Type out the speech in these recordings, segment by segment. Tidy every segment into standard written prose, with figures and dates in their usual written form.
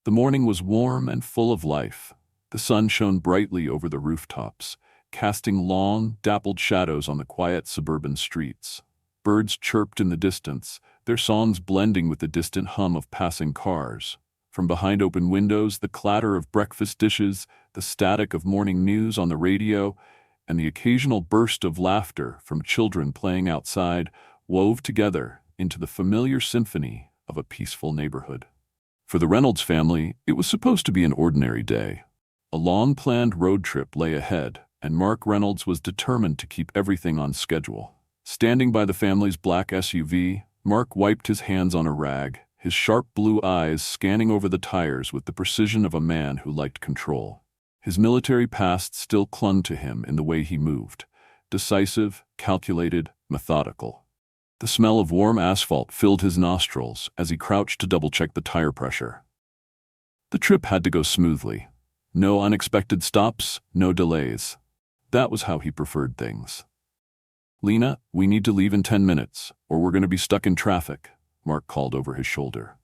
The morning was warm and full of life. The sun shone brightly over the rooftops, casting long, dappled shadows on the quiet suburban streets. Birds chirped in the distance, their songs blending with the distant hum of passing cars. From behind open windows, the clatter of breakfast dishes, the static of morning news on the radio, and the occasional burst of laughter from children playing outside wove together into the familiar symphony of a peaceful neighborhood. For the Reynolds family, it was supposed to be an ordinary day. A long-planned road trip lay ahead, and Mark Reynolds was determined to keep everything on schedule. Standing by the family's black SUV, Mark wiped his hands on a rag, his sharp blue eyes scanning over the tires with the precision of a man who liked control. His military past still clung to him in the way he moved, decisive, calculated, methodical. The smell of warm asphalt filled his nostrils as he crouched to double-check the tire pressure. The trip had to go smoothly. No unexpected stops, no delays. That was how he preferred things. "Lena, we need to leave in 10 minutes, or we're going to be stuck in traffic," Mark called over his shoulder.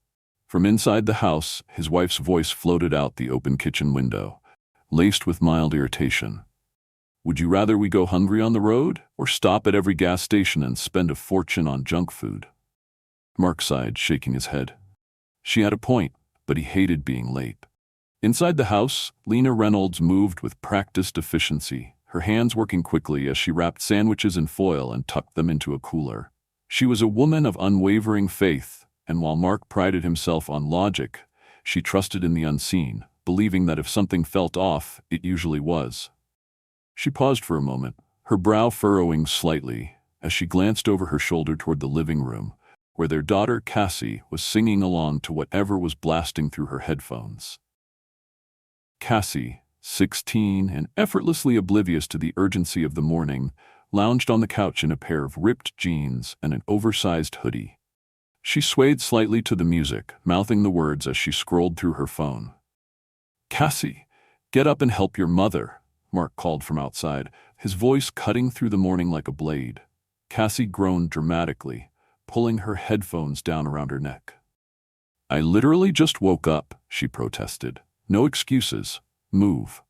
From inside the house, his wife's voice floated out the open kitchen window, laced with mild irritation. "Would you rather we go hungry on the road, or stop at every gas station and spend a fortune on junk food?" Mark sighed, shaking his head. She had a point, but he hated being late. Inside the house, Lena Reynolds moved with practiced efficiency, her hands working quickly as she wrapped sandwiches in foil and tucked them into a cooler. She was a woman of unwavering faith, and while Mark prided himself on logic, she trusted in the unseen, believing that if something felt off, it usually was. She paused for a moment, her brow furrowing slightly, as she glanced over her shoulder toward the living room, where their daughter Cassie was singing along to whatever was blasting through her headphones. Cassie, 16 and effortlessly oblivious to the urgency of the morning, lounged on the couch in a pair of ripped jeans and an oversized hoodie. She swayed slightly to the music, mouthing the words as she scrolled through her phone. "Cassie, get up and help your mother," Mark called from outside, his voice cutting through the morning like a blade. Cassie groaned dramatically, pulling her headphones down around her neck. "I literally just woke up," she protested. "No excuses. Move."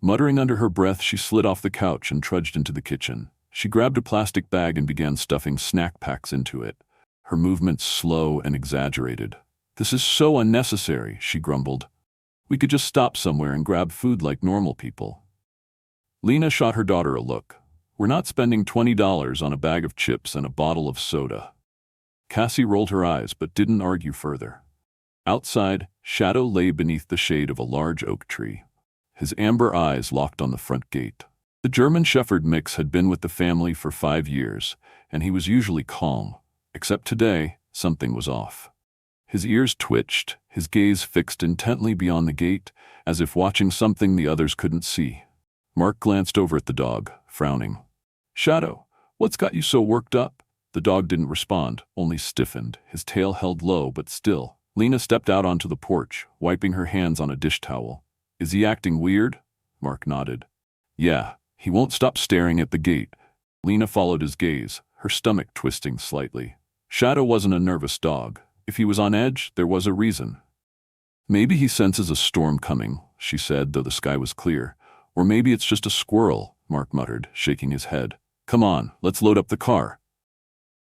Muttering under her breath, she slid off the couch and trudged into the kitchen. She grabbed a plastic bag and began stuffing snack packs into it, her movements slow and exaggerated. "This is so unnecessary," she grumbled. "We could just stop somewhere and grab food like normal people." Lena shot her daughter a look. "We're not spending $20 on a bag of chips and a bottle of soda." Cassie rolled her eyes but didn't argue further. Outside, Shadow lay beneath the shade of a large oak tree. His amber eyes locked on the front gate. The German Shepherd mix had been with the family for 5 years, and he was usually calm. Except today, something was off. His ears twitched, his gaze fixed intently beyond the gate, as if watching something the others couldn't see. Mark glanced over at the dog, frowning. "Shadow, what's got you so worked up?" The dog didn't respond, only stiffened, his tail held low but still. Lena stepped out onto the porch, wiping her hands on a dish towel. "Is he acting weird?" Mark nodded. "Yeah, he won't stop staring at the gate." Lena followed his gaze, her stomach twisting slightly. Shadow wasn't a nervous dog. If he was on edge, there was a reason. "Maybe he senses a storm coming," she said, though the sky was clear. "Or maybe it's just a squirrel," Mark muttered, shaking his head. "Come on, let's load up the car."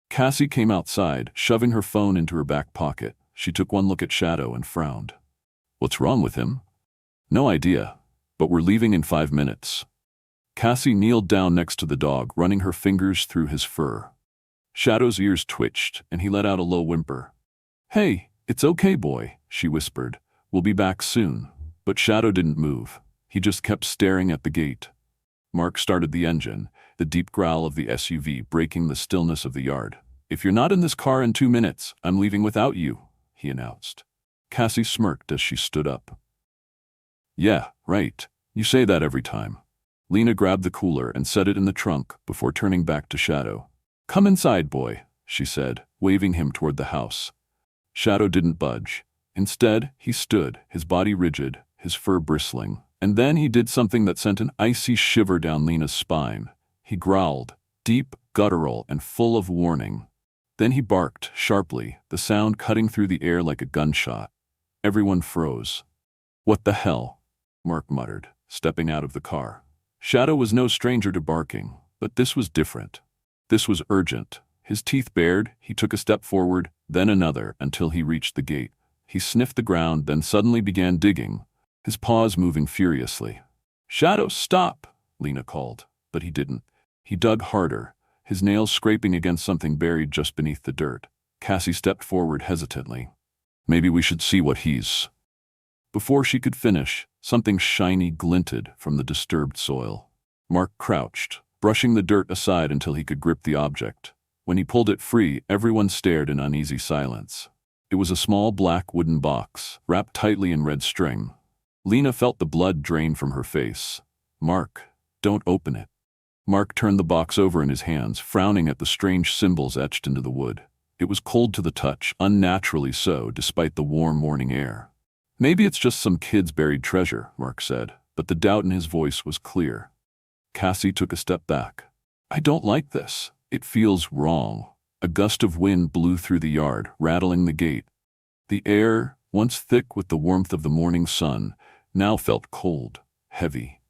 Cassie came outside, shoving her phone into her back pocket. She took one look at Shadow and frowned. "What's wrong with him?" "No idea, but we're leaving in 5 minutes." Cassie kneeled down next to the dog, running her fingers through his fur. Shadow's ears twitched, and he let out a low whimper. "Hey, it's okay, boy," she whispered. "We'll be back soon." But Shadow didn't move. He just kept staring at the gate. Mark started the engine, the deep growl of the SUV breaking the stillness of the yard. "If you're not in this car in 2 minutes, I'm leaving without you," he announced. Cassie smirked as she stood up. "Yeah, right. You say that every time." Lena grabbed the cooler and set it in the trunk before turning back to Shadow. "Come inside, boy," she said, waving him toward the house. Shadow didn't budge. Instead, he stood, his body rigid, his fur bristling. And then he did something that sent an icy shiver down Lena's spine. He growled, deep, guttural, and full of warning. Then he barked, sharply, the sound cutting through the air like a gunshot. Everyone froze. "What the hell?" Mark muttered, stepping out of the car. Shadow was no stranger to barking, but this was different. This was urgent. His teeth bared, he took a step forward, then another, until he reached the gate. He sniffed the ground, then suddenly began digging, his paws moving furiously. "Shadow, stop!" Lena called, but he didn't. He dug harder, his nails scraping against something buried just beneath the dirt. Cassie stepped forward hesitantly. "Maybe we should see what he's—" Before she could finish, something shiny glinted from the disturbed soil. Mark crouched, brushing the dirt aside until he could grip the object. When he pulled it free, everyone stared in uneasy silence. It was a small black wooden box, wrapped tightly in red string. Lena felt the blood drain from her face. "Mark, don't open it." Mark turned the box over in his hands, frowning at the strange symbols etched into the wood. It was cold to the touch, unnaturally so, despite the warm morning air. "Maybe it's just some kid's buried treasure," Mark said, but the doubt in his voice was clear. Cassie took a step back. "I don't like this. It feels wrong." A gust of wind blew through the yard, rattling the gate. The air, once thick with the warmth of the morning sun, now felt cold, heavy.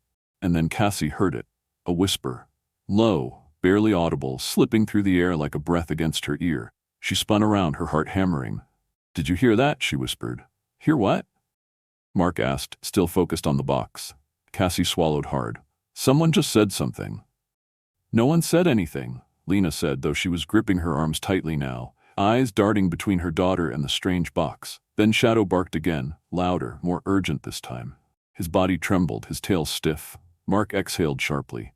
And then Cassie heard it, a whisper, low, barely audible, slipping through the air like a breath against her ear. She spun around, her heart hammering. "Did you hear that?" she whispered. "Hear what?" Mark asked, still focused on the box. Cassie swallowed hard. "Someone just said something." "No one said anything," Lena said, though she was gripping her arms tightly now, eyes darting between her daughter and the strange box. Then Shadow barked again, louder, more urgent this time. His body trembled, his tail stiff. Mark exhaled sharply.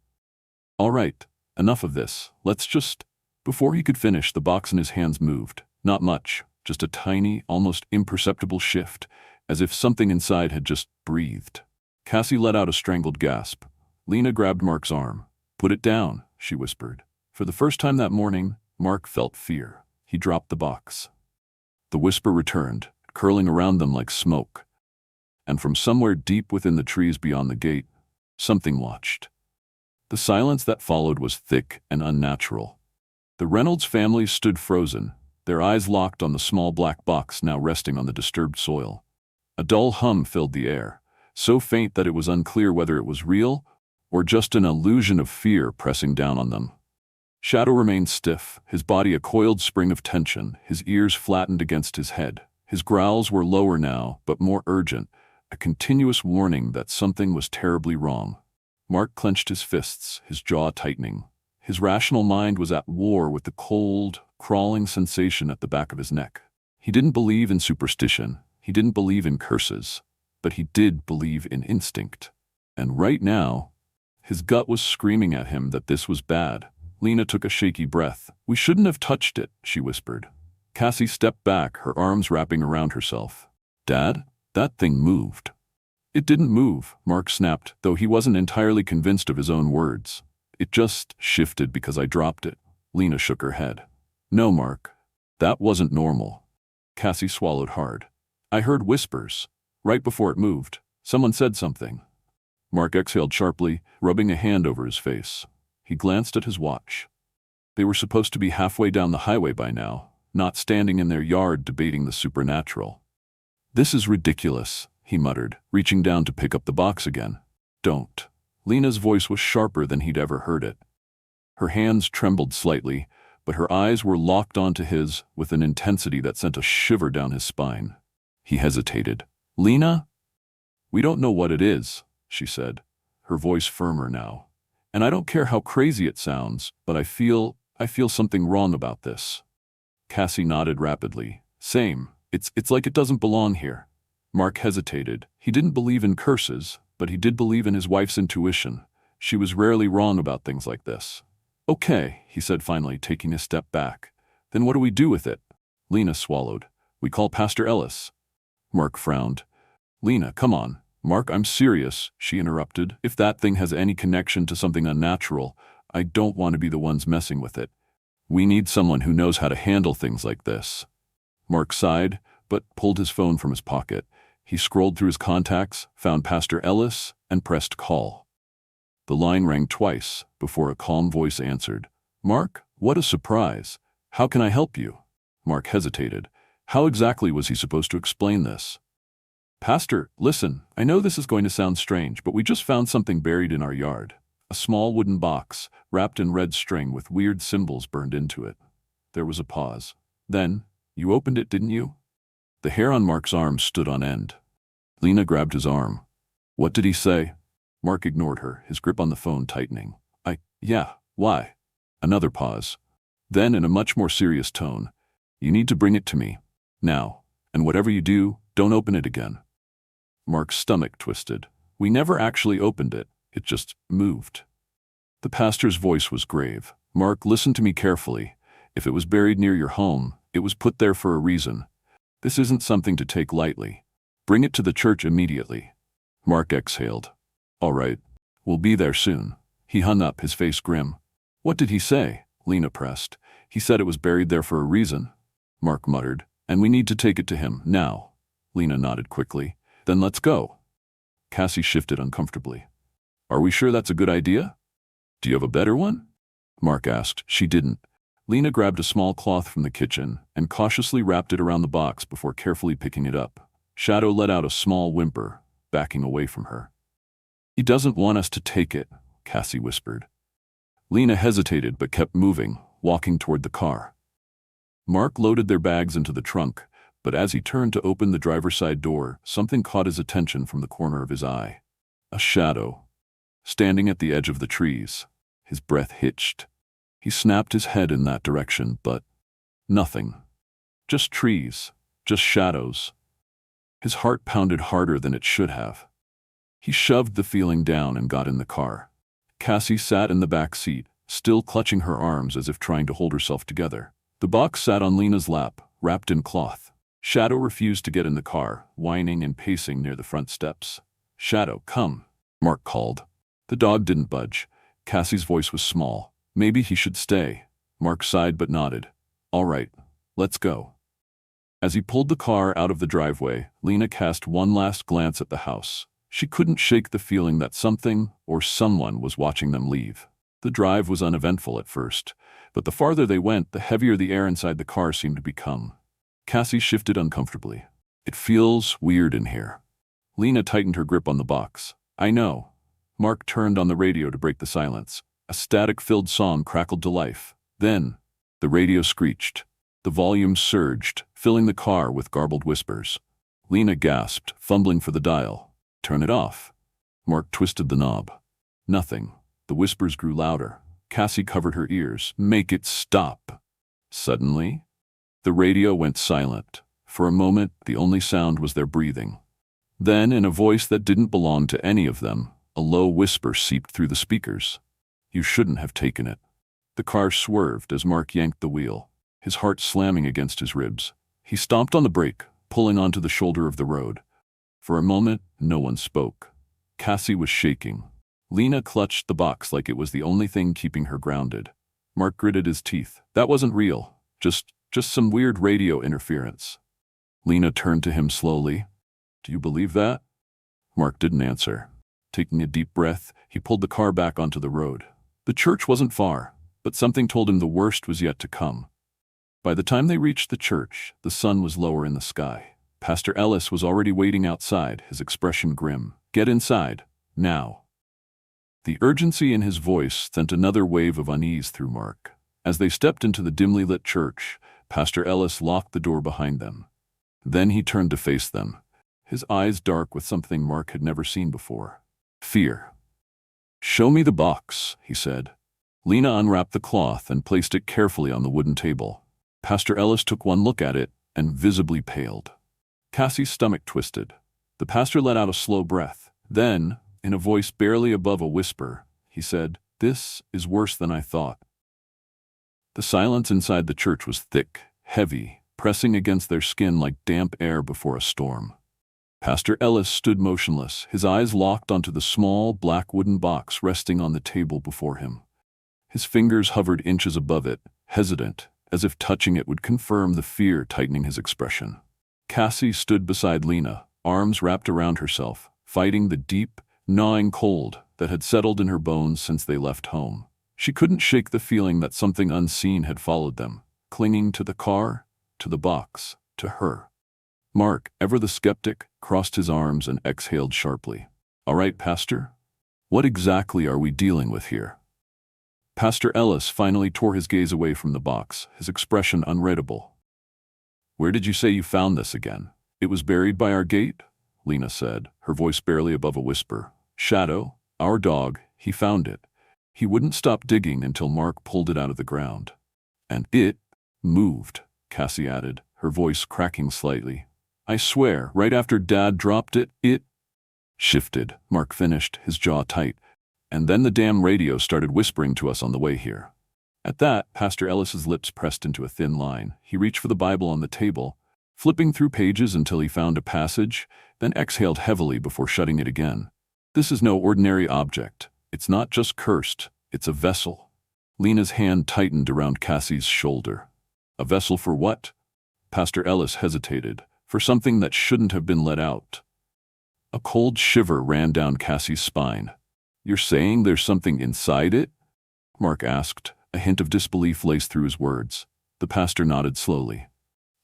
"All right, enough of this. Let's just—" Before he could finish, the box in his hands moved. Not much, just a tiny, almost imperceptible shift, as if something inside had just breathed. Cassie let out a strangled gasp. Lena grabbed Mark's arm. "Put it down," she whispered. For the first time that morning, Mark felt fear. He dropped the box. The whisper returned, curling around them like smoke. And from somewhere deep within the trees beyond the gate, something watched. The silence that followed was thick and unnatural. The Reynolds family stood frozen, their eyes locked on the small black box now resting on the disturbed soil. A dull hum filled the air, so faint that it was unclear whether it was real or just an illusion of fear pressing down on them. Shadow remained stiff, his body a coiled spring of tension, his ears flattened against his head. His growls were lower now, but more urgent, a continuous warning that something was terribly wrong. Mark clenched his fists, his jaw tightening. His rational mind was at war with the cold, crawling sensation at the back of his neck. He didn't believe in superstition, he didn't believe in curses, but he did believe in instinct. And right now, his gut was screaming at him that this was bad. Lena took a shaky breath. "We shouldn't have touched it," she whispered. Cassie stepped back, her arms wrapping around herself. "Dad, that thing moved." "It didn't move," Mark snapped, though he wasn't entirely convinced of his own words. "It just shifted because I dropped it." Lena shook her head. "No, Mark. That wasn't normal." Cassie swallowed hard. "I heard whispers. Right before it moved. Someone said something." Mark exhaled sharply, rubbing a hand over his face. He glanced at his watch. They were supposed to be halfway down the highway by now, not standing in their yard debating the supernatural. "This is ridiculous," he muttered, reaching down to pick up the box again. "Don't." Lena's voice was sharper than he'd ever heard it. Her hands trembled slightly, but her eyes were locked onto his with an intensity that sent a shiver down his spine. He hesitated. "Lena?" "We don't know what it is," she said, her voice firmer now. "And I don't care how crazy it sounds, but I feel something wrong about this." Cassie nodded rapidly. "Same. It's like it doesn't belong here." Mark hesitated. He didn't believe in curses, but he did believe in his wife's intuition. She was rarely wrong about things like this. "Okay," he said finally, taking a step back. "Then what do we do with it?" Lena swallowed. "We call Pastor Ellis." Mark frowned. "Lena, come on." "Mark, I'm serious," she interrupted. "If that thing has any connection to something unnatural, I don't want to be the ones messing with it. We need someone who knows how to handle things like this." Mark sighed, but pulled his phone from his pocket. He scrolled through his contacts, found Pastor Ellis, and pressed call. The line rang twice before a calm voice answered. "Mark, what a surprise. How can I help you?" Mark hesitated. How exactly was he supposed to explain this? "Pastor, listen, I know this is going to sound strange, but we just found something buried in our yard. A small wooden box, wrapped in red string with weird symbols burned into it." There was a pause. "Then, you opened it, didn't you?" The hair on Mark's arm stood on end. Lena grabbed his arm. "What did he say?" Mark ignored her, his grip on the phone tightening. Yeah, why?" Another pause. Then, in a much more serious tone, "You need to bring it to me. Now. And whatever you do, don't open it again." Mark's stomach twisted. "We never actually opened it. It just moved." The pastor's voice was grave. "Mark, listen to me carefully. If it was buried near your home, it was put there for a reason. This isn't something to take lightly. Bring it to the church immediately." Mark exhaled. "All right. We'll be there soon." He hung up, his face grim. "What did he say?" Lena pressed. "He said it was buried there for a reason." Mark muttered. "And we need to take it to him, now." Lena nodded quickly. "Then let's go." Cassie shifted uncomfortably. "Are we sure that's a good idea?" "Do you have a better one?" Mark asked. She didn't. Lena grabbed a small cloth from the kitchen and cautiously wrapped it around the box before carefully picking it up. Shadow let out a small whimper, backing away from her. "He doesn't want us to take it," Cassie whispered. Lena hesitated but kept moving, walking toward the car. Mark loaded their bags into the trunk, but as he turned to open the driver's side door, something caught his attention from the corner of his eye. A shadow, standing at the edge of the trees. His breath hitched. He snapped his head in that direction, but nothing. Just trees, just shadows. His heart pounded harder than it should have. He shoved the feeling down and got in the car. Cassie sat in the back seat, still clutching her arms as if trying to hold herself together. The box sat on Lena's lap, wrapped in cloth. Shadow refused to get in the car, whining and pacing near the front steps. "Shadow, come," Mark called. The dog didn't budge. Cassie's voice was small. "Maybe he should stay." Mark sighed but nodded. "All right, let's go." As he pulled the car out of the driveway, Lena cast one last glance at the house. She couldn't shake the feeling that something or someone was watching them leave. The drive was uneventful at first, but the farther they went, the heavier the air inside the car seemed to become. Cassie shifted uncomfortably. "It feels weird in here." Lena tightened her grip on the box. "I know." Mark turned on the radio to break the silence. A static-filled song crackled to life. Then, the radio screeched. The volume surged, filling the car with garbled whispers. Lena gasped, fumbling for the dial. "Turn it off." Mark twisted the knob. Nothing. The whispers grew louder. Cassie covered her ears. "Make it stop." Suddenly, the radio went silent. For a moment, the only sound was their breathing. Then, in a voice that didn't belong to any of them, a low whisper seeped through the speakers. "You shouldn't have taken it." The car swerved as Mark yanked the wheel, his heart slamming against his ribs. He stomped on the brake, pulling onto the shoulder of the road. For a moment, no one spoke. Cassie was shaking. Lena clutched the box like it was the only thing keeping her grounded. Mark gritted his teeth. "That wasn't real. Just some weird radio interference." Lena turned to him slowly. "Do you believe that?" Mark didn't answer. Taking a deep breath, he pulled the car back onto the road. The church wasn't far, but something told him the worst was yet to come. By the time they reached the church, the sun was lower in the sky. Pastor Ellis was already waiting outside, his expression grim. "Get inside, now." The urgency in his voice sent another wave of unease through Mark. As they stepped into the dimly lit church, Pastor Ellis locked the door behind them. Then he turned to face them, his eyes dark with something Mark had never seen before. Fear. "Show me the box," he said. Lena unwrapped the cloth and placed it carefully on the wooden table. Pastor Ellis took one look at it and visibly paled. Cassie's stomach twisted. The pastor let out a slow breath. Then, in a voice barely above a whisper, he said, "This is worse than I thought." The silence inside the church was thick, heavy, pressing against their skin like damp air before a storm. Pastor Ellis stood motionless, his eyes locked onto the small, black wooden box resting on the table before him. His fingers hovered inches above it, hesitant, as if touching it would confirm the fear tightening his expression. Cassie stood beside Lena, arms wrapped around herself, fighting the deep, gnawing cold that had settled in her bones since they left home. She couldn't shake the feeling that something unseen had followed them, clinging to the car, to the box, to her. Mark, ever the skeptic, crossed his arms and exhaled sharply. All right, Pastor? What exactly are we dealing with here? Pastor Ellis finally tore his gaze away from the box, his expression unreadable. Where did you say you found this again? It was buried by our gate, Lena said, her voice barely above a whisper. Shadow, our dog, he found it. He wouldn't stop digging until Mark pulled it out of the ground. And it moved, Cassie added, her voice cracking slightly. I swear, right after Dad dropped it, it shifted, Mark finished, his jaw tight. And then the damn radio started whispering to us on the way here. At that, Pastor Ellis's lips pressed into a thin line. He reached for the Bible on the table, flipping through pages until he found a passage, then exhaled heavily before shutting it again. This is no ordinary object. It's not just cursed, it's a vessel. Lena's hand tightened around Cassie's shoulder. A vessel for what? Pastor Ellis hesitated. For something that shouldn't have been let out. A cold shiver ran down Cassie's spine. You're saying there's something inside it? Mark asked, a hint of disbelief laced through his words. The pastor nodded slowly.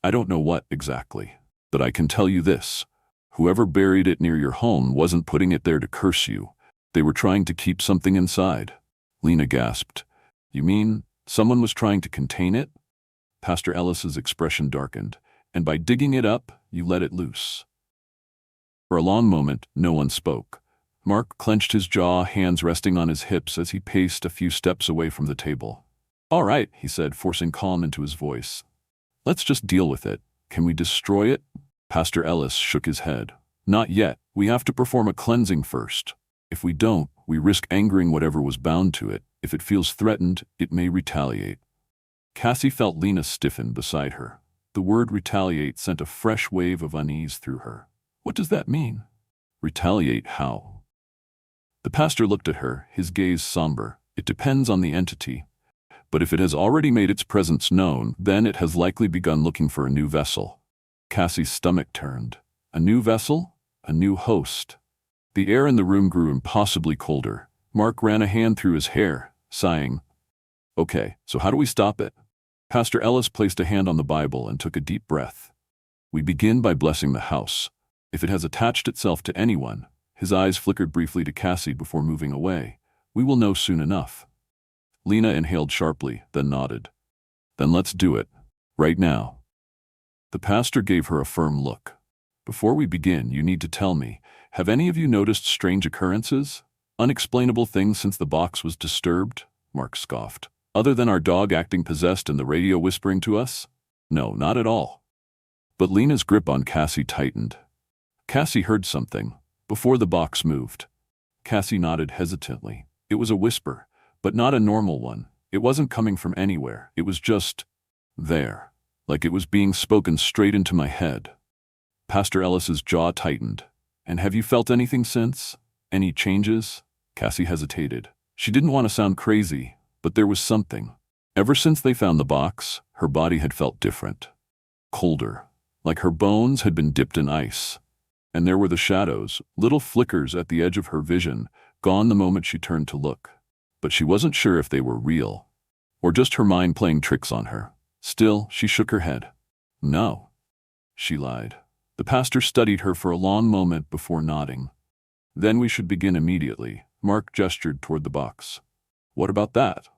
I don't know what exactly, but I can tell you this. Whoever buried it near your home wasn't putting it there to curse you. They were trying to keep something inside. Lena gasped. You mean someone was trying to contain it? Pastor Ellis's expression darkened. And by digging it up, you let it loose. For a long moment, no one spoke. Mark clenched his jaw, hands resting on his hips as he paced a few steps away from the table. All right, he said, forcing calm into his voice. Let's just deal with it. Can we destroy it? Pastor Ellis shook his head. Not yet. We have to perform a cleansing first. If we don't, we risk angering whatever was bound to it. If it feels threatened, it may retaliate. Cassie felt Lena stiffen beside her. The word retaliate sent a fresh wave of unease through her. What does that mean? Retaliate how? The pastor looked at her, his gaze somber. It depends on the entity. But if it has already made its presence known, then it has likely begun looking for a new vessel. Cassie's stomach turned. A new vessel? A new host. The air in the room grew impossibly colder. Mark ran a hand through his hair, sighing. Okay, so how do we stop it? Pastor Ellis placed a hand on the Bible and took a deep breath. We begin by blessing the house. If it has attached itself to anyone, his eyes flickered briefly to Cassie before moving away, we will know soon enough. Lena inhaled sharply, then nodded. Then let's do it. Right now. The pastor gave her a firm look. Before we begin, you need to tell me, have any of you noticed strange occurrences? Unexplainable things since the box was disturbed? Mark scoffed. Other than our dog acting possessed and the radio whispering to us? No, not at all. But Lena's grip on Cassie tightened. Cassie heard something, before the box moved. Cassie nodded hesitantly. It was a whisper, but not a normal one. It wasn't coming from anywhere. It was just there, like it was being spoken straight into my head. Pastor Ellis's jaw tightened. And have you felt anything since? Any changes? Cassie hesitated. She didn't want to sound crazy, but there was something. Ever since they found the box, her body had felt different. Colder, like her bones had been dipped in ice. And there were the shadows, little flickers at the edge of her vision, gone the moment she turned to look. But she wasn't sure if they were real, or just her mind playing tricks on her. Still, she shook her head. No, she lied. The pastor studied her for a long moment before nodding. Then we should begin immediately. Mark gestured toward the box. What about that?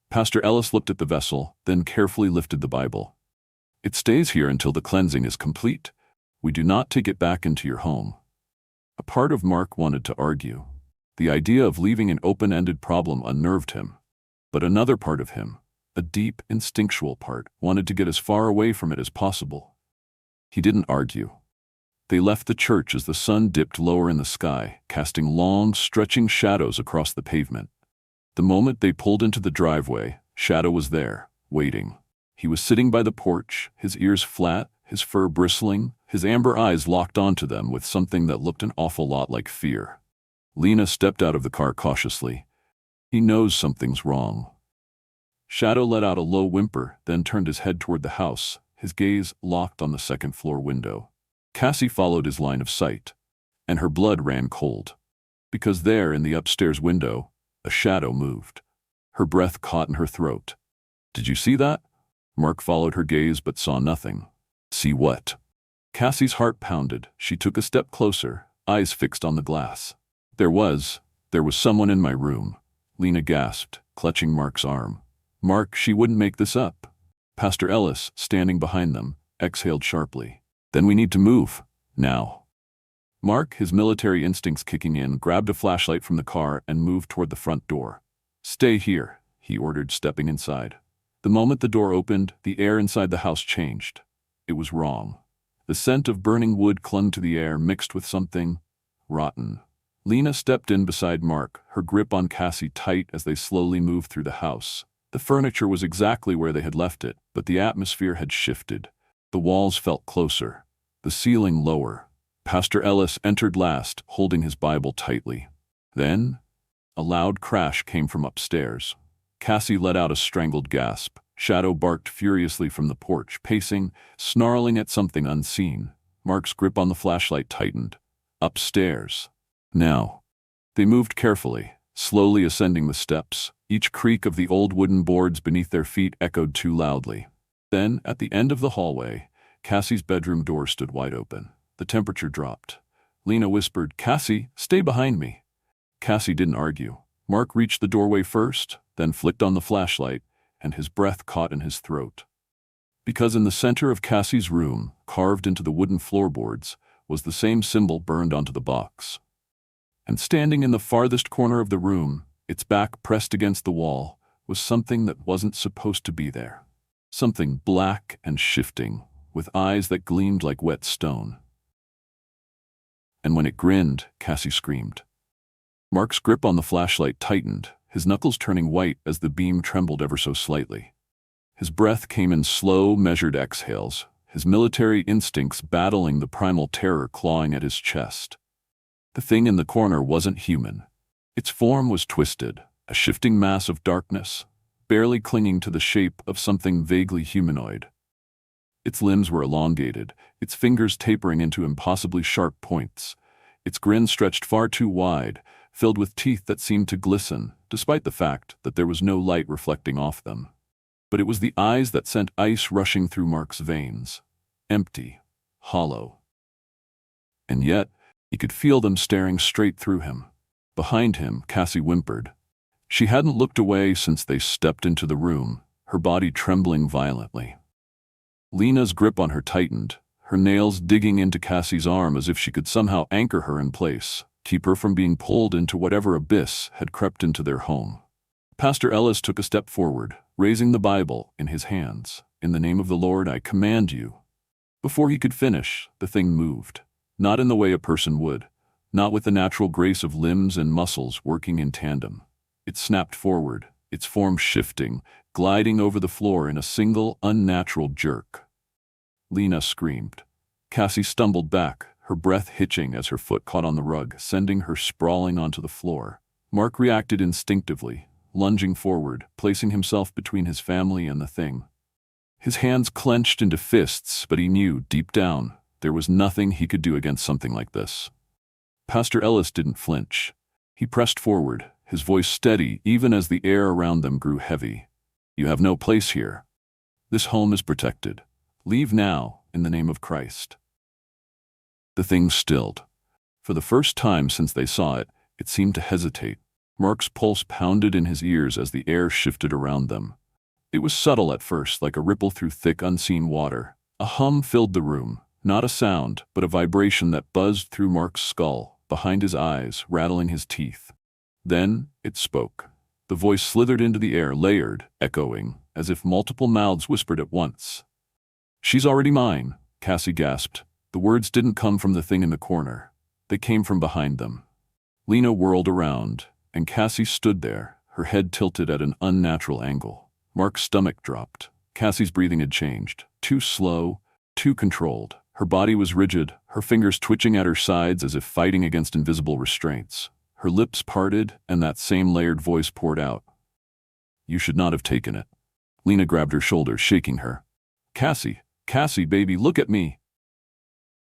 Pastor Ellis looked at the vessel, then carefully lifted the Bible. It stays here until the cleansing is complete. We do not take it back into your home. A part of Mark wanted to argue. The idea of leaving an open-ended problem unnerved him. But another part of him, a deep, instinctual part, wanted to get as far away from it as possible. He didn't argue. They left the church as the sun dipped lower in the sky, casting long, stretching shadows across the pavement. The moment they pulled into the driveway, Shadow was there, waiting. He was sitting by the porch, his ears flat, his fur bristling, his amber eyes locked onto them with something that looked an awful lot like fear. Lena stepped out of the car cautiously. He knows something's wrong. Shadow let out a low whimper, then turned his head toward the house, his gaze locked on the second-floor window. Cassie followed his line of sight, and her blood ran cold. Because there, in the upstairs window, a shadow moved. Her breath caught in her throat. Did you see that? Mark followed her gaze but saw nothing. See what? Cassie's heart pounded. She took a step closer, eyes fixed on the glass. There was someone in my room, Lena gasped, clutching Mark's arm. Mark, she wouldn't make this up. Pastor Ellis, standing behind them, exhaled sharply. Then we need to move. Now. Mark, his military instincts kicking in, grabbed a flashlight from the car and moved toward the front door. Stay here, he ordered, stepping inside. The moment the door opened, the air inside the house changed. It was wrong. The scent of burning wood clung to the air, mixed with something rotten. Lena stepped in beside Mark, her grip on Cassie tight as they slowly moved through the house. The furniture was exactly where they had left it, but the atmosphere had shifted. The walls felt closer, the ceiling lower. Pastor Ellis entered last, holding his Bible tightly. Then, a loud crash came from upstairs. Cassie let out a strangled gasp. Shadow barked furiously from the porch, pacing, snarling at something unseen. Mark's grip on the flashlight tightened. Upstairs. Now. They moved carefully, slowly ascending the steps. Each creak of the old wooden boards beneath their feet echoed too loudly. Then, at the end of the hallway, Cassie's bedroom door stood wide open. The temperature dropped. Lena whispered, "Cassie, stay behind me." Cassie didn't argue. Mark reached the doorway first, then flicked on the flashlight, and his breath caught in his throat. Because in the center of Cassie's room, carved into the wooden floorboards, was the same symbol burned onto the box. And standing in the farthest corner of the room, its back pressed against the wall, was something that wasn't supposed to be there. Something black and shifting, with eyes that gleamed like wet stone. And when it grinned, Cassie screamed. Mark's grip on the flashlight tightened, his knuckles turning white as the beam trembled ever so slightly. His breath came in slow, measured exhales, his military instincts battling the primal terror clawing at his chest. The thing in the corner wasn't human. Its form was twisted, a shifting mass of darkness, barely clinging to the shape of something vaguely humanoid. Its limbs were elongated, its fingers tapering into impossibly sharp points. Its grin stretched far too wide, filled with teeth that seemed to glisten, despite the fact that there was no light reflecting off them. But it was the eyes that sent ice rushing through Mark's veins. Empty, hollow. And yet, he could feel them staring straight through him. Behind him, Cassie whimpered. She hadn't looked away since they stepped into the room, her body trembling violently. Lena's grip on her tightened, her nails digging into Cassie's arm as if she could somehow anchor her in place, keep her from being pulled into whatever abyss had crept into their home. Pastor Ellis took a step forward, raising the Bible in his hands. "In the name of the Lord, I command you." Before he could finish, the thing moved. Not in the way a person would, not with the natural grace of limbs and muscles working in tandem. It snapped forward, its form shifting, gliding over the floor in a single, unnatural jerk. Lena screamed. Cassie stumbled back, her breath hitching as her foot caught on the rug, sending her sprawling onto the floor. Mark reacted instinctively, lunging forward, placing himself between his family and the thing. His hands clenched into fists, but he knew, deep down, there was nothing he could do against something like this. Pastor Ellis didn't flinch. He pressed forward, his voice steady even as the air around them grew heavy. "You have no place here. This home is protected. Leave now, in the name of Christ." The thing stilled. For the first time since they saw it, it seemed to hesitate. Mark's pulse pounded in his ears as the air shifted around them. It was subtle at first, like a ripple through thick, unseen water. A hum filled the room, not a sound, but a vibration that buzzed through Mark's skull, behind his eyes, rattling his teeth. Then it spoke. The voice slithered into the air, layered, echoing, as if multiple mouths whispered at once. "She's already mine," Cassie gasped. The words didn't come from the thing in the corner. They came from behind them. Lena whirled around, and Cassie stood there, her head tilted at an unnatural angle. Mark's stomach dropped. Cassie's breathing had changed. Too slow, too controlled. Her body was rigid, her fingers twitching at her sides as if fighting against invisible restraints. Her lips parted, and that same layered voice poured out. "You should not have taken it." Lena grabbed her shoulder, shaking her. Cassie, baby, look at me."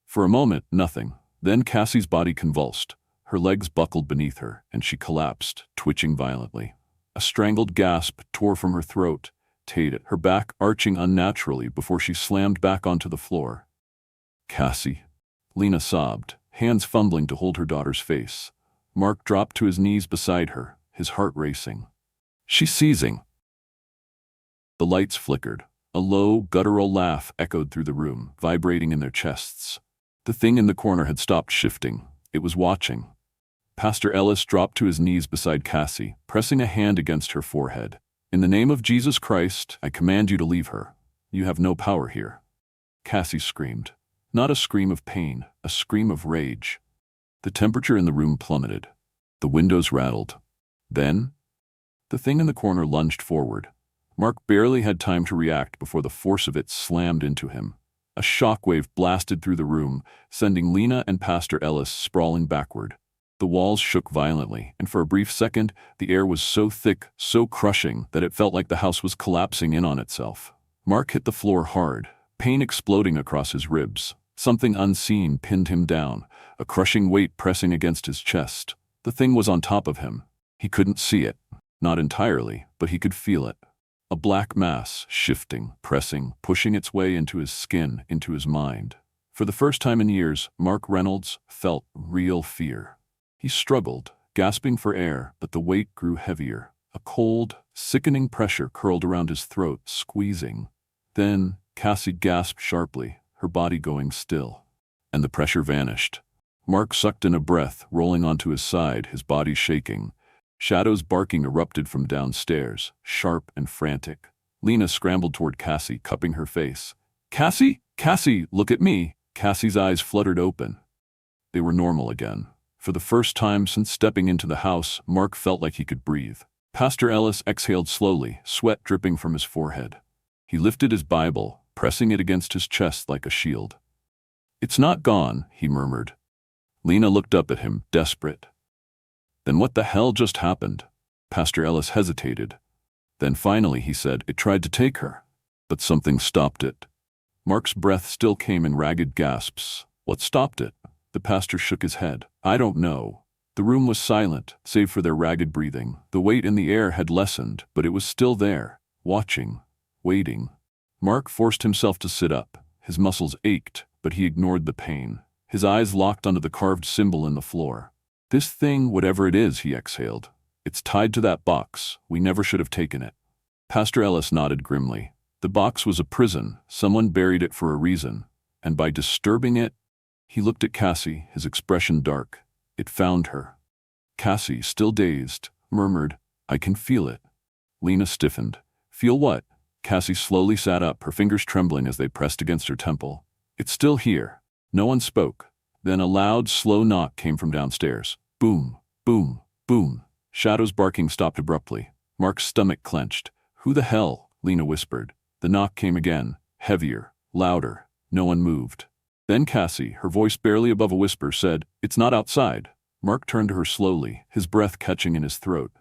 For a moment, nothing. Then Cassie's body convulsed. Her legs buckled beneath her, and she collapsed, twitching violently. A strangled gasp tore from her throat, her back arching unnaturally before she slammed back onto the floor. Cassie. Lena sobbed, hands fumbling to hold her daughter's face. Mark dropped to his knees beside her, his heart racing. She's seizing. The lights flickered. A low, guttural laugh echoed through the room, vibrating in their chests. The thing in the corner had stopped shifting. It was watching. Pastor Ellis dropped to his knees beside Cassie, pressing a hand against her forehead. In the name of Jesus Christ, I command you to leave her. You have no power here. Cassie screamed. Not a scream of pain, a scream of rage. The temperature in the room plummeted. The windows rattled. Then, the thing in the corner lunged forward. Mark barely had time to react before the force of it slammed into him. A shockwave blasted through the room, sending Lena and Pastor Ellis sprawling backward. The walls shook violently, and for a brief second, the air was so thick, so crushing, that it felt like the house was collapsing in on itself. Mark hit the floor hard, pain exploding across his ribs. Something unseen pinned him down, a crushing weight pressing against his chest. The thing was on top of him. He couldn't see it. Not entirely, but he could feel it. A black mass, shifting, pressing, pushing its way into his skin, into his mind. For the first time in years, Mark Reynolds felt real fear. He struggled, gasping for air, but the weight grew heavier. A cold, sickening pressure curled around his throat, squeezing. Then, Cassie gasped sharply, her body going still. And the pressure vanished. Mark sucked in a breath, rolling onto his side, his body shaking. Shadows barking erupted from downstairs, sharp and frantic. Lena scrambled toward Cassie, cupping her face. Cassie? Cassie, look at me! Cassie's eyes fluttered open. They were normal again. For the first time since stepping into the house, Mark felt like he could breathe. Pastor Ellis exhaled slowly, sweat dripping from his forehead. He lifted his Bible, pressing it against his chest like a shield. It's not gone, he murmured. Lena looked up at him, desperate. Then what the hell just happened? Pastor Ellis hesitated. Then finally he said, it tried to take her. But something stopped it. Mark's breath still came in ragged gasps. What stopped it? The pastor shook his head. I don't know. The room was silent, save for their ragged breathing. The weight in the air had lessened, but it was still there, watching, waiting. Mark forced himself to sit up. His muscles ached, but he ignored the pain. His eyes locked onto the carved symbol in the floor. This thing, whatever it is, he exhaled. It's tied to that box. We never should have taken it. Pastor Ellis nodded grimly. The box was a prison. Someone buried it for a reason. And by disturbing it, he looked at Cassie, his expression dark. It found her. Cassie, still dazed, murmured, I can feel it. Lena stiffened. Feel what? Cassie slowly sat up, her fingers trembling as they pressed against her temple. It's still here. No one spoke. Then a loud, slow knock came from downstairs. Boom, boom, boom. Shadows barking stopped abruptly. Mark's stomach clenched. Who the hell? Lena whispered. The knock came again, heavier, louder. No one moved. Then Cassie, her voice barely above a whisper, said, It's not outside. Mark turned to her slowly, his breath catching in his throat.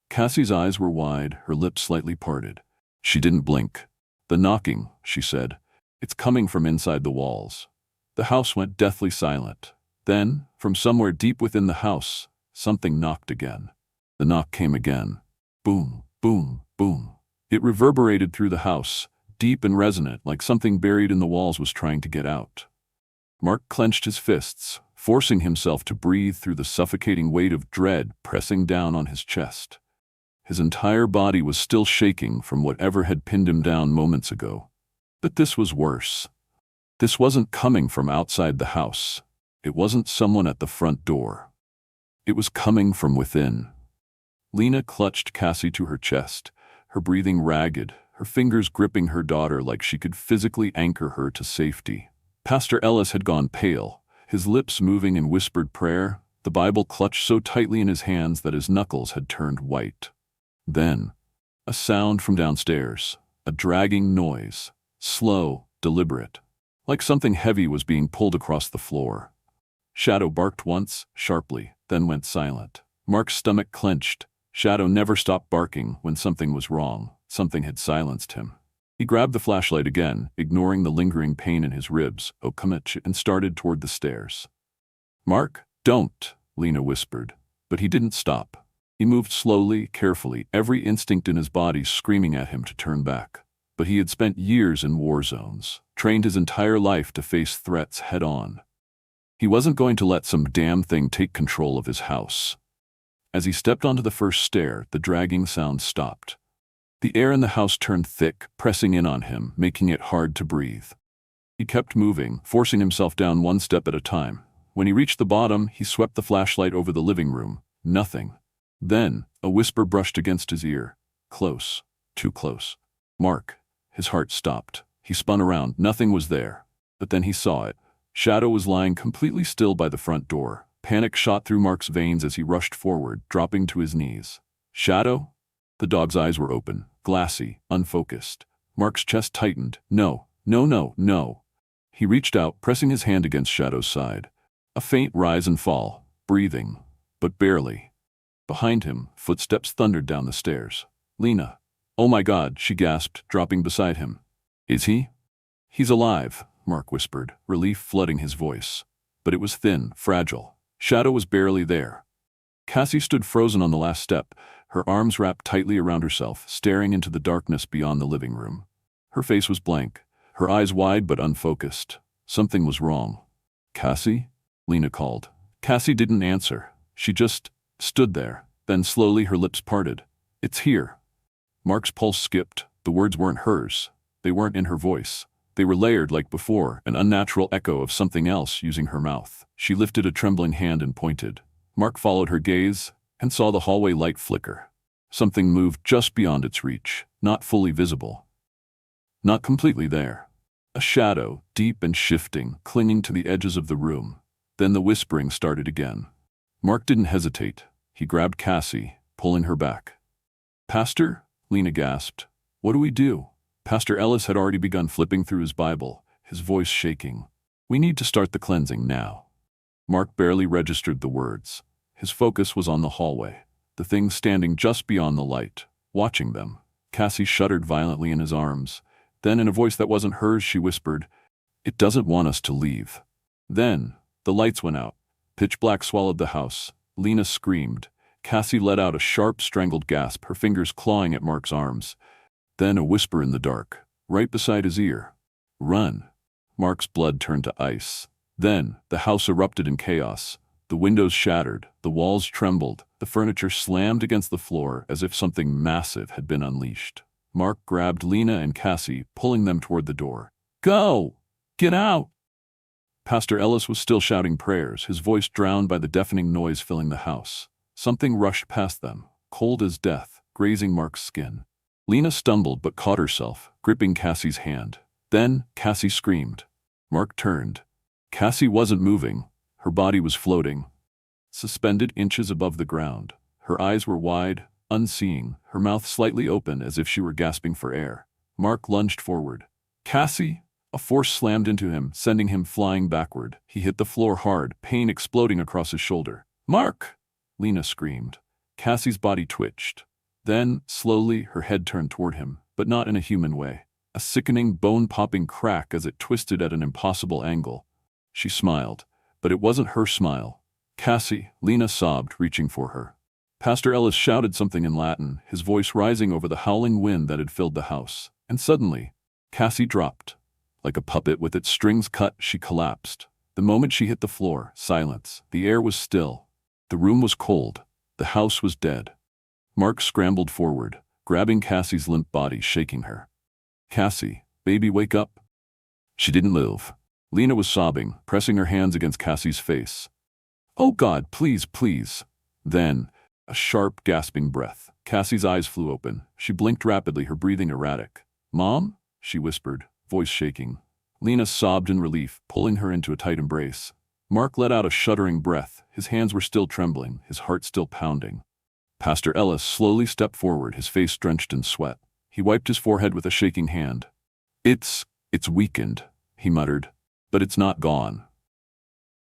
Cassie's eyes were wide, her lips slightly parted. She didn't blink. The knocking, she said. It's coming from inside the walls. The house went deathly silent. Then, from somewhere deep within the house, something knocked again. The knock came again. Boom, boom, boom. It reverberated through the house, deep and resonant, like something buried in the walls was trying to get out. Mark clenched his fists, forcing himself to breathe through the suffocating weight of dread pressing down on his chest. His entire body was still shaking from whatever had pinned him down moments ago. But this was worse. This wasn't coming from outside the house. It wasn't someone at the front door. It was coming from within. Lena clutched Cassie to her chest, her breathing ragged, her fingers gripping her daughter like she could physically anchor her to safety. Pastor Ellis had gone pale, his lips moving in whispered prayer, the Bible clutched so tightly in his hands that his knuckles had turned white. Then, a sound from downstairs, a dragging noise, slow, deliberate, like something heavy was being pulled across the floor. Shadow barked once, sharply, then went silent. Mark's stomach clenched. Shadow never stopped barking when something was wrong. Something had silenced him. He grabbed the flashlight again, ignoring the lingering pain in his ribs, and started toward the stairs. Mark, don't, Lena whispered. But he didn't stop. He moved slowly, carefully, every instinct in his body screaming at him to turn back. but he had spent years in war zones, trained his entire life to face threats head-on. He wasn't going to let some damn thing take control of his house. As he stepped onto the first stair, the dragging sound stopped. The air in the house turned thick, pressing in on him, making it hard to breathe. He kept moving, forcing himself down one step at a time. When he reached the bottom, he swept the flashlight over the living room. Nothing. Then, a whisper brushed against his ear. Close. Too close. Mark. His heart stopped. He spun around. Nothing was there. But then he saw it. Shadow was lying completely still by the front door. Panic shot through Mark's veins as he rushed forward, dropping to his knees. Shadow? The dog's eyes were open, glassy, unfocused. Mark's chest tightened. No, no, no, no. He reached out, pressing his hand against Shadow's side. A faint rise and fall, breathing, but barely. Behind him, footsteps thundered down the stairs. Lena. Oh my God, she gasped, dropping beside him. Is he? He's alive, Mark whispered, relief flooding his voice. But it was thin, fragile. Shadow was barely there. Cassie stood frozen on the last step, her arms wrapped tightly around herself, staring into the darkness beyond the living room. Her face was blank, her eyes wide but unfocused. Something was wrong. Cassie? Lena called. Cassie didn't answer. She just stood there. Then slowly her lips parted. It's here. Mark's pulse skipped. The words weren't hers. They weren't in her voice. They were layered like before, an unnatural echo of something else using her mouth. She lifted a trembling hand and pointed. Mark followed her gaze and saw the hallway light flicker. Something moved just beyond its reach, not fully visible. Not completely there. A shadow, deep and shifting, clinging to the edges of the room. Then the whispering started again. Mark didn't hesitate. He grabbed Cassie, pulling her back. Pastor? Lena gasped. What do we do? Pastor Ellis had already begun flipping through his Bible, his voice shaking. We need to start the cleansing now. Mark barely registered the words. His focus was on the hallway, the thing standing just beyond the light, watching them. Cassie shuddered violently in his arms. Then, in a voice that wasn't hers, she whispered, It doesn't want us to leave. Then, the lights went out. Pitch black swallowed the house. Lena screamed. Cassie let out a sharp, strangled gasp, her fingers clawing at Mark's arms. Then a whisper in the dark, right beside his ear. Run. Mark's blood turned to ice. Then, the house erupted in chaos. The windows shattered, the walls trembled, the furniture slammed against the floor as if something massive had been unleashed. Mark grabbed Lena and Cassie, pulling them toward the door. Go! Get out! Pastor Ellis was still shouting prayers, his voice drowned by the deafening noise filling the house. Something rushed past them, cold as death, grazing Mark's skin. Lena stumbled but caught herself, gripping Cassie's hand. Then, Cassie screamed. Mark turned. Cassie wasn't moving. Her body was floating, suspended inches above the ground. Her eyes were wide, unseeing, her mouth slightly open as if she were gasping for air. Mark lunged forward. Cassie! A force slammed into him, sending him flying backward. He hit the floor hard, pain exploding across his shoulder. Mark! Lena screamed. Cassie's body twitched. Then, slowly, her head turned toward him, but not in a human way. A sickening, bone-popping crack as it twisted at an impossible angle. She smiled, but it wasn't her smile. Cassie, Lena sobbed, reaching for her. Pastor Ellis shouted something in Latin, his voice rising over the howling wind that had filled the house. And suddenly, Cassie dropped. Like a puppet with its strings cut, she collapsed. The moment she hit the floor, silence. The air was still. The room was cold. The house was dead. Mark scrambled forward, grabbing Cassie's limp body, shaking her. Cassie, baby, wake up. She didn't move. Lena was sobbing, pressing her hands against Cassie's face. Oh God, please, please. Then, a sharp, gasping breath. Cassie's eyes flew open. She blinked rapidly, her breathing erratic. Mom? She whispered, voice shaking. Lena sobbed in relief, pulling her into a tight embrace. Mark let out a shuddering breath. His hands were still trembling, his heart still pounding. Pastor Ellis slowly stepped forward, his face drenched in sweat. He wiped his forehead with a shaking hand. It's weakened, he muttered, but it's not gone.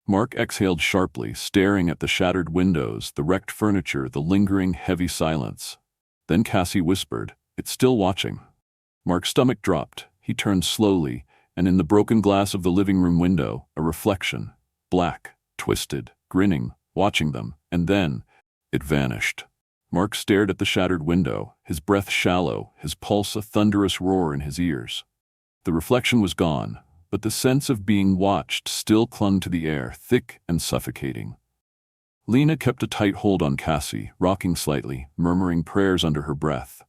Mark exhaled sharply, staring at the shattered windows, the wrecked furniture, the lingering, heavy silence. Then Cassie whispered, It's still watching. Mark's stomach dropped. He turned slowly, and in the broken glass of the living room window, a reflection. Black, twisted, grinning, watching them, and then it vanished. Mark stared at the shattered window, his breath shallow, his pulse a thunderous roar in his ears. The reflection was gone, but the sense of being watched still clung to the air, thick and suffocating. Lena kept a tight hold on Cassie, rocking slightly, murmuring prayers under her breath.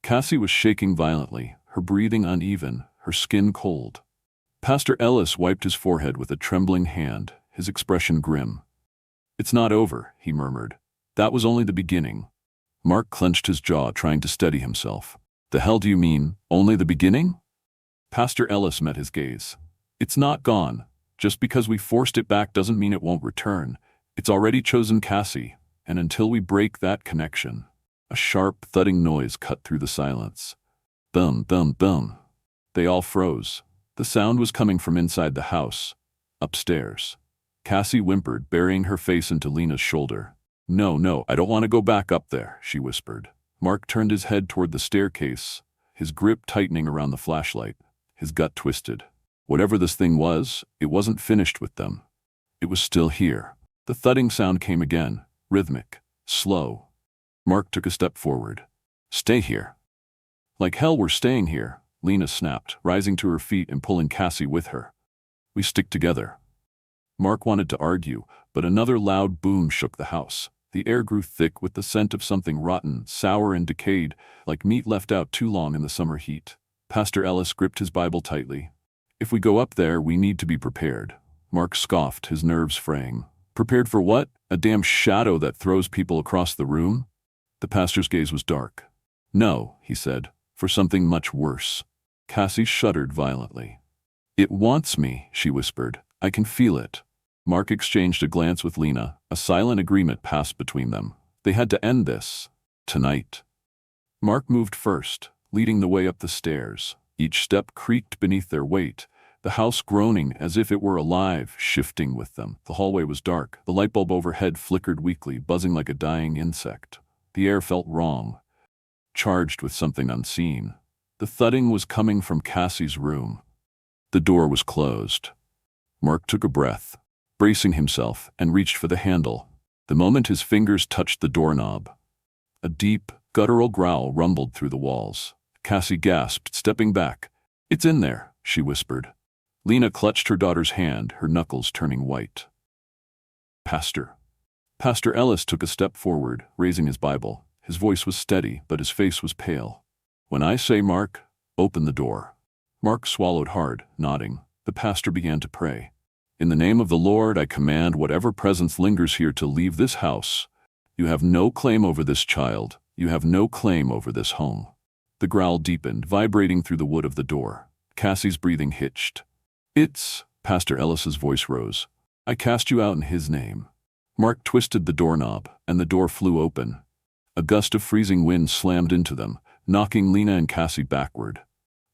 Cassie was shaking violently, her breathing uneven, her skin cold. Pastor Ellis wiped his forehead with a trembling hand, his expression grim. "It's not over," he murmured. "That was only the beginning." Mark clenched his jaw, trying to steady himself. "The hell do you mean, only the beginning?" Pastor Ellis met his gaze. "It's not gone. Just because we forced it back doesn't mean it won't return. It's already chosen Cassie, and until we break that connection." A sharp, thudding noise cut through the silence. Thum, thum, thum. They all froze. The sound was coming from inside the house, upstairs. Cassie whimpered, burying her face into Lena's shoulder. No, I don't want to go back up there," she whispered. Mark turned his head toward the staircase, his grip tightening around the flashlight. His gut twisted. Whatever this thing was, it wasn't finished with them. It was still here. The thudding sound came again, rhythmic, slow. Mark took a step forward. "Stay here." "Like hell we're staying here," Lena snapped, rising to her feet and pulling Cassie with her. "We stick together." Mark wanted to argue, but another loud boom shook the house. The air grew thick with the scent of something rotten, sour and decayed, like meat left out too long in the summer heat. Pastor Ellis gripped his Bible tightly. "If we go up there, we need to be prepared." Mark scoffed, his nerves fraying. "Prepared for what? A damn shadow that throws people across the room?" The pastor's gaze was dark. "No," he said, "for something much worse." Cassie shuddered violently. "It wants me," she whispered. "I can feel it." Mark exchanged a glance with Lena. A silent agreement passed between them. They had to end this. Tonight. Mark moved first, leading the way up the stairs. Each step creaked beneath their weight, the house groaning as if it were alive, shifting with them. The hallway was dark. The light bulb overhead flickered weakly, buzzing like a dying insect. The air felt wrong, charged with something unseen. The thudding was coming from Cassie's room. The door was closed. Mark took a breath, bracing himself, and reached for the handle. The moment his fingers touched the doorknob, a deep, guttural growl rumbled through the walls. Cassie gasped, stepping back. "It's in there," she whispered. Lena clutched her daughter's hand, her knuckles turning white. "Pastor." Pastor Ellis took a step forward, raising his Bible. His voice was steady, but his face was pale. "When I say, Mark, open the door." Mark swallowed hard, nodding. The pastor began to pray. "In the name of the Lord, I command whatever presence lingers here to leave this house. You have no claim over this child. You have no claim over this home." The growl deepened, vibrating through the wood of the door. Cassie's breathing hitched. "It's," Pastor Ellis's voice rose. "I cast you out in his name." Mark twisted the doorknob, and the door flew open. A gust of freezing wind slammed into them, knocking Lena and Cassie backward.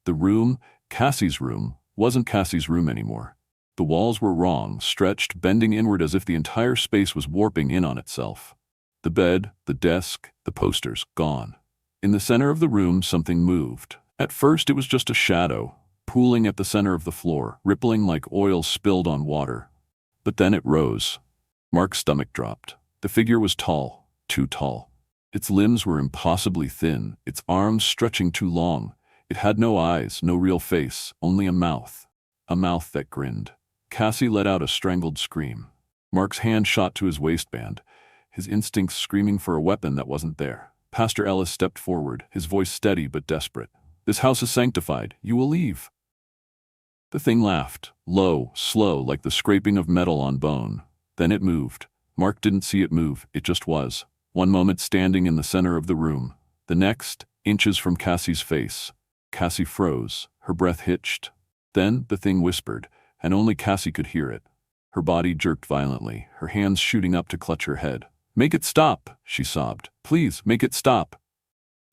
The room, Cassie's room, wasn't Cassie's room anymore. The walls were wrong, stretched, bending inward as if the entire space was warping in on itself. The bed, the desk, the posters, gone. In the center of the room, something moved. At first, it was just a shadow, pooling at the center of the floor, rippling like oil spilled on water. But then it rose. Mark's stomach dropped. The figure was tall, too tall. Its limbs were impossibly thin, its arms stretching too long. It had no eyes, no real face, only a mouth that grinned. Cassie let out a strangled scream. Mark's hand shot to his waistband, his instincts screaming for a weapon that wasn't there. Pastor Ellis stepped forward, his voice steady but desperate. "This house is sanctified. You will leave." The thing laughed, low, slow, like the scraping of metal on bone. Then it moved. Mark didn't see it move, it just was. One moment standing in the center of the room. The next, inches from Cassie's face. Cassie froze, her breath hitched. Then the thing whispered, and only Cassie could hear it. Her body jerked violently, her hands shooting up to clutch her head. "Make it stop," she sobbed. "Please, make it stop."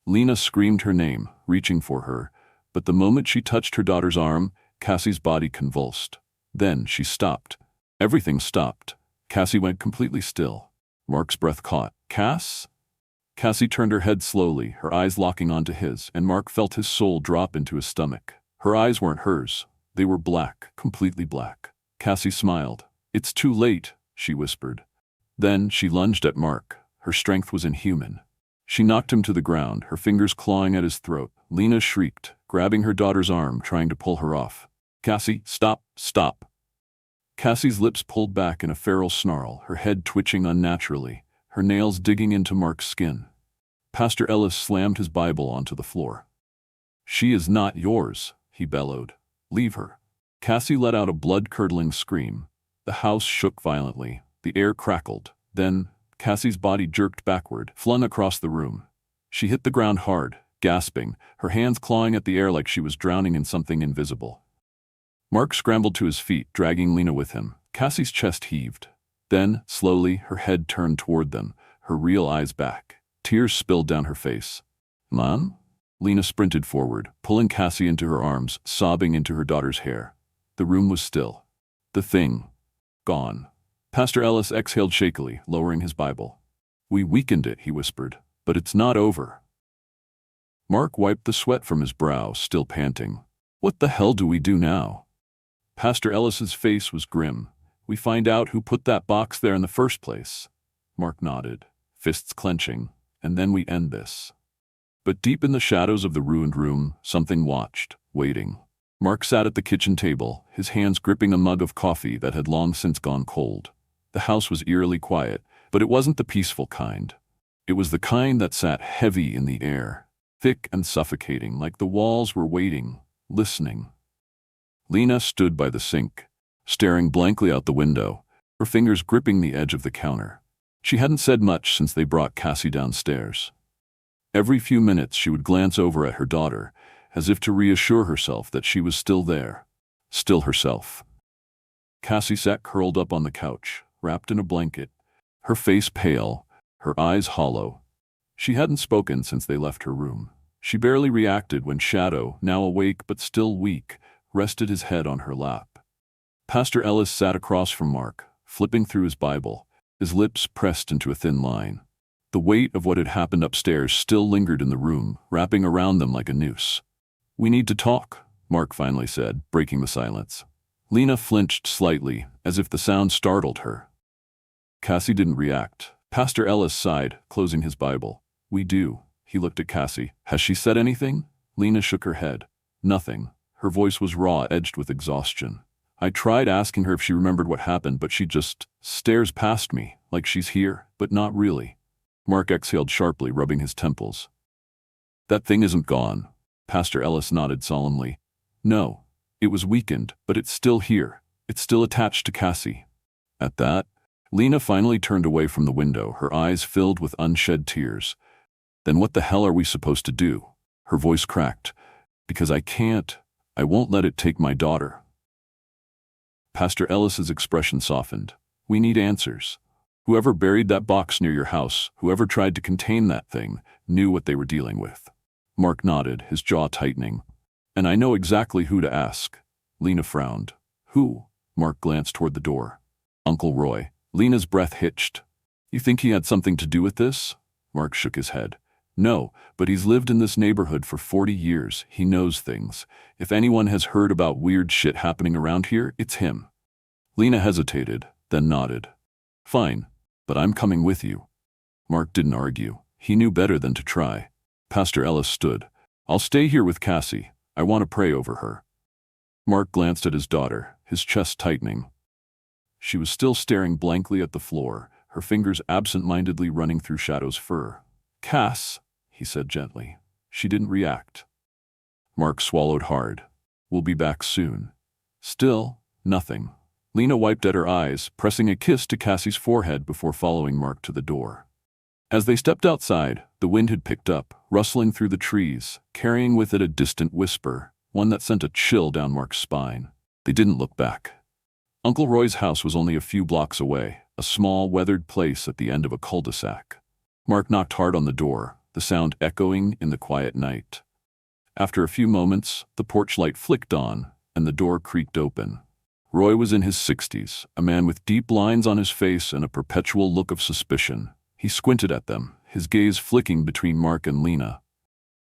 Lena screamed her name, reaching for her, but the moment she touched her daughter's arm, Cassie's body convulsed. Then she stopped. Everything stopped. Cassie went completely still. Mark's breath caught. "Cass?" Cassie turned her head slowly, her eyes locking onto his, and Mark felt his soul drop into his stomach. Her eyes weren't hers. They were black, completely black. Cassie smiled. "It's too late," she whispered. Then she lunged at Mark. Her strength was inhuman. She knocked him to the ground, her fingers clawing at his throat. Lena shrieked, grabbing her daughter's arm, trying to pull her off. "Cassie, stop, stop." Cassie's lips pulled back in a feral snarl, her head twitching unnaturally, her nails digging into Mark's skin. Pastor Ellis slammed his Bible onto the floor. "She is not yours," he bellowed. "Leave her." Cassie let out a blood-curdling scream. The house shook violently. The air crackled. Then, Cassie's body jerked backward, flung across the room. She hit the ground hard, gasping, her hands clawing at the air like she was drowning in something invisible. Mark scrambled to his feet, dragging Lena with him. Cassie's chest heaved. Then, slowly, her head turned toward them, her real eyes back. Tears spilled down her face. "Mom?" Lena sprinted forward, pulling Cassie into her arms, sobbing into her daughter's hair. The room was still. The thing. Gone. Pastor Ellis exhaled shakily, lowering his Bible. "We weakened it," he whispered, "but it's not over." Mark wiped the sweat from his brow, still panting. "What the hell do we do now?" Pastor Ellis's face was grim. "We find out who put that box there in the first place." Mark nodded, fists clenching. "And then we end this." But deep in the shadows of the ruined room, something watched, waiting. Mark sat at the kitchen table, his hands gripping a mug of coffee that had long since gone cold. The house was eerily quiet, but it wasn't the peaceful kind. It was the kind that sat heavy in the air, thick and suffocating, like the walls were waiting, listening. Lena stood by the sink, staring blankly out the window, her fingers gripping the edge of the counter. She hadn't said much since they brought Cassie downstairs. Every few minutes she would glance over at her daughter, as if to reassure herself that she was still there, still herself. Cassie sat curled up on the couch, wrapped in a blanket, her face pale, her eyes hollow. She hadn't spoken since they left her room. She barely reacted when Shadow, now awake but still weak, rested his head on her lap. Pastor Ellis sat across from Mark, flipping through his Bible, his lips pressed into a thin line. The weight of what had happened upstairs still lingered in the room, wrapping around them like a noose. "We need to talk," Mark finally said, breaking the silence. Lena flinched slightly, as if the sound startled her. Cassie didn't react. Pastor Ellis sighed, closing his Bible. "We do." He looked at Cassie. "Has she said anything?" Lena shook her head. "Nothing." Her voice was raw, edged with exhaustion. "I tried asking her if she remembered what happened, but she just stares past me, like she's here, but not really." Mark exhaled sharply, rubbing his temples. "That thing isn't gone." Pastor Ellis nodded solemnly. "No, it was weakened, but it's still here. It's still attached to Cassie." At that, Lena finally turned away from the window, her eyes filled with unshed tears. "Then what the hell are we supposed to do?" Her voice cracked. "Because I won't let it take my daughter." Pastor Ellis's expression softened. "We need answers. Whoever buried that box near your house, whoever tried to contain that thing, knew what they were dealing with." Mark nodded, his jaw tightening. "And I know exactly who to ask." Lena frowned. "Who?" Mark glanced toward the door. "Uncle Roy." Lena's breath hitched. "You think he had something to do with this?" Mark shook his head. "No, but he's lived in this neighborhood for 40 years. He knows things. If anyone has heard about weird shit happening around here, it's him." Lena hesitated, then nodded. "Fine, but I'm coming with you." Mark didn't argue. He knew better than to try. Pastor Ellis stood. "I'll stay here with Cassie. I want to pray over her." Mark glanced at his daughter, his chest tightening. She was still staring blankly at the floor, her fingers absent-mindedly running through Shadow's fur. "Cass," he said gently. She didn't react. Mark swallowed hard. "We'll be back soon." Still, nothing. Lena wiped at her eyes, pressing a kiss to Cassie's forehead before following Mark to the door. As they stepped outside, the wind had picked up, rustling through the trees, carrying with it a distant whisper, one that sent a chill down Mark's spine. They didn't look back. Uncle Roy's house was only a few blocks away, a small, weathered place at the end of a cul-de-sac. Mark knocked hard on the door, the sound echoing in the quiet night. After a few moments, the porch light flicked on, and the door creaked open. Roy was in his 60s, a man with deep lines on his face and a perpetual look of suspicion. He squinted at them, his gaze flicking between Mark and Lena.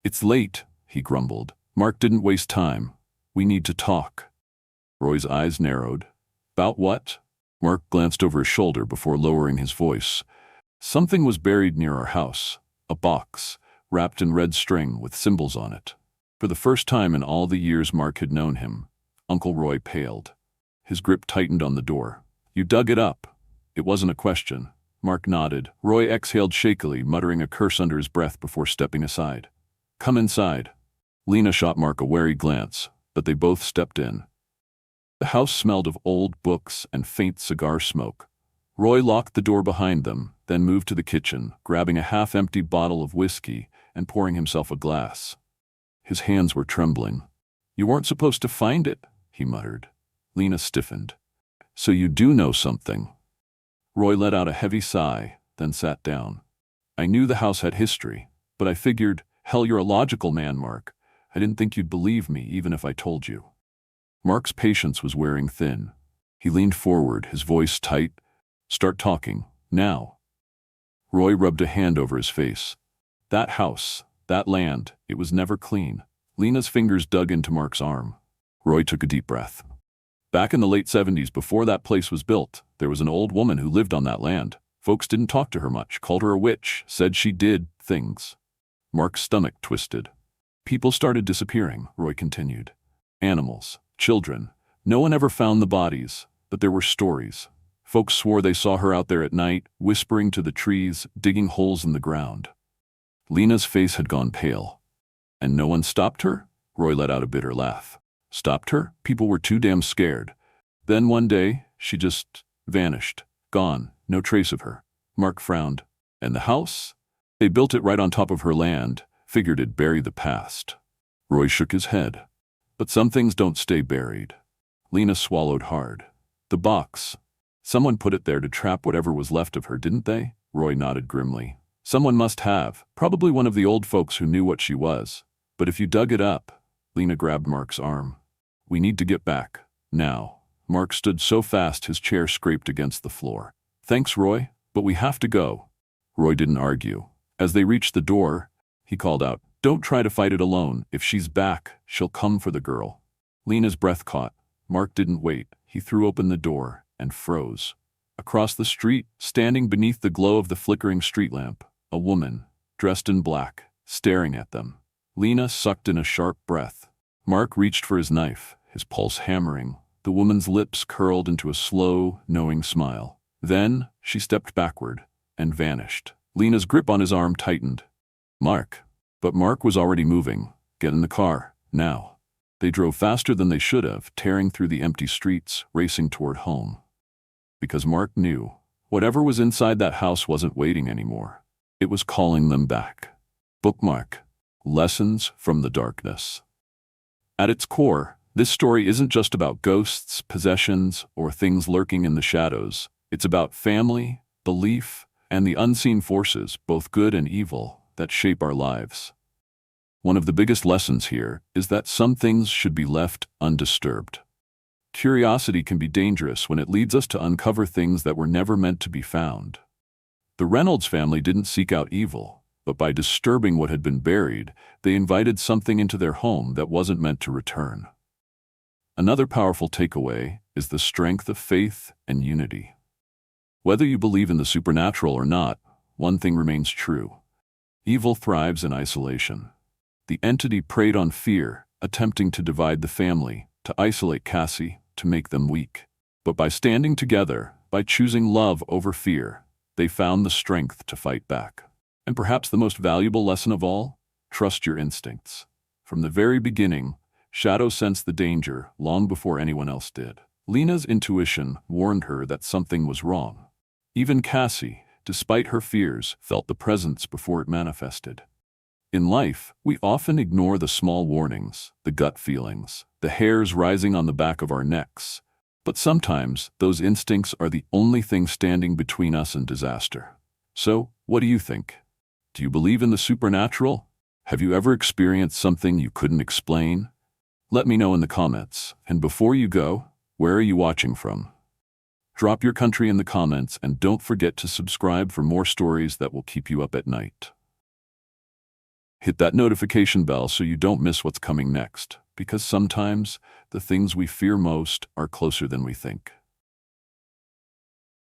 "It's late," he grumbled. "Mark didn't waste time. We need to talk." Roy's eyes narrowed. "About what?" Mark glanced over his shoulder before lowering his voice. "Something was buried near our house. A box, wrapped in red string with symbols on it. For the first time in all the years Mark had known him, Uncle Roy paled. His grip tightened on the door. "You dug it up." It wasn't a question. Mark nodded. Roy exhaled shakily, muttering a curse under his breath before stepping aside. "Come inside." Lena shot Mark a wary glance, but they both stepped in. The house smelled of old books and faint cigar smoke. Roy locked the door behind them, then moved to the kitchen, grabbing a half-empty bottle of whiskey and pouring himself a glass. His hands were trembling. "You weren't supposed to find it," he muttered. Lena stiffened. "So you do know something." Roy let out a heavy sigh, then sat down. "I knew the house had history, but I figured, hell, you're a logical man, Mark. I didn't think you'd believe me, even if I told you." Mark's patience was wearing thin. He leaned forward, his voice tight. "Start talking, now." Roy rubbed a hand over his face. "That house, that land, it was never clean." Lena's fingers dug into Mark's arm. Roy took a deep breath. "Back in the late 70s, before that place was built, there was an old woman who lived on that land. Folks didn't talk to her much, called her a witch, said she did things." Mark's stomach twisted. "People started disappearing," Roy continued. "Animals, children. No one ever found the bodies, but there were stories. Folks swore they saw her out there at night, whispering to the trees, digging holes in the ground." Lena's face had gone pale. "And no one stopped her?" Roy let out a bitter laugh. "Stopped her? People were too damn scared. Then one day, she just vanished. Gone. No trace of her." Mark frowned. "And the house? They built it right on top of her land, figured it'd bury the past." Roy shook his head. "But some things don't stay buried." Lena swallowed hard. "The box. Someone put it there to trap whatever was left of her, didn't they?" Roy nodded grimly. "Someone must have. Probably one of the old folks who knew what she was. But if you dug it up..." Lena grabbed Mark's arm. "We need to get back. Now." Mark stood so fast his chair scraped against the floor. "Thanks, Roy, but we have to go." Roy didn't argue. As they reached the door, he called out, "Don't try to fight it alone. If she's back, she'll come for the girl." Lena's breath caught. Mark didn't wait. He threw open the door and froze. Across the street, standing beneath the glow of the flickering street lamp, a woman, dressed in black, staring at them. Lena sucked in a sharp breath. Mark reached for his knife, his pulse hammering. The woman's lips curled into a slow, knowing smile. Then, she stepped backward and vanished. Lena's grip on his arm tightened. "Mark." But Mark was already moving. "Get in the car, now." They drove faster than they should have, tearing through the empty streets, racing toward home. Because Mark knew, whatever was inside that house wasn't waiting anymore. It was calling them back. Bookmark. Lessons from the Darkness. At its core, this story isn't just about ghosts, possessions, or things lurking in the shadows. It's about family, belief, and the unseen forces, both good and evil, that shape our lives. One of the biggest lessons here is that some things should be left undisturbed. Curiosity can be dangerous when it leads us to uncover things that were never meant to be found. The Reynolds family didn't seek out evil, but by disturbing what had been buried, they invited something into their home that wasn't meant to return. Another powerful takeaway is the strength of faith and unity. Whether you believe in the supernatural or not, one thing remains true. Evil thrives in isolation. The entity preyed on fear, attempting to divide the family, to isolate Cassie, to make them weak. But by standing together, by choosing love over fear, they found the strength to fight back. And perhaps the most valuable lesson of all? Trust your instincts. From the very beginning, Shadow sensed the danger long before anyone else did. Lena's intuition warned her that something was wrong. Even Cassie, despite her fears, felt the presence before it manifested. In life, we often ignore the small warnings, the gut feelings, the hairs rising on the back of our necks. But sometimes, those instincts are the only thing standing between us and disaster. So, what do you think? Do you believe in the supernatural? Have you ever experienced something you couldn't explain? Let me know in the comments. And before you go, where are you watching from? Drop your country in the comments and don't forget to subscribe for more stories that will keep you up at night. Hit that notification bell so you don't miss what's coming next, because sometimes the things we fear most are closer than we think.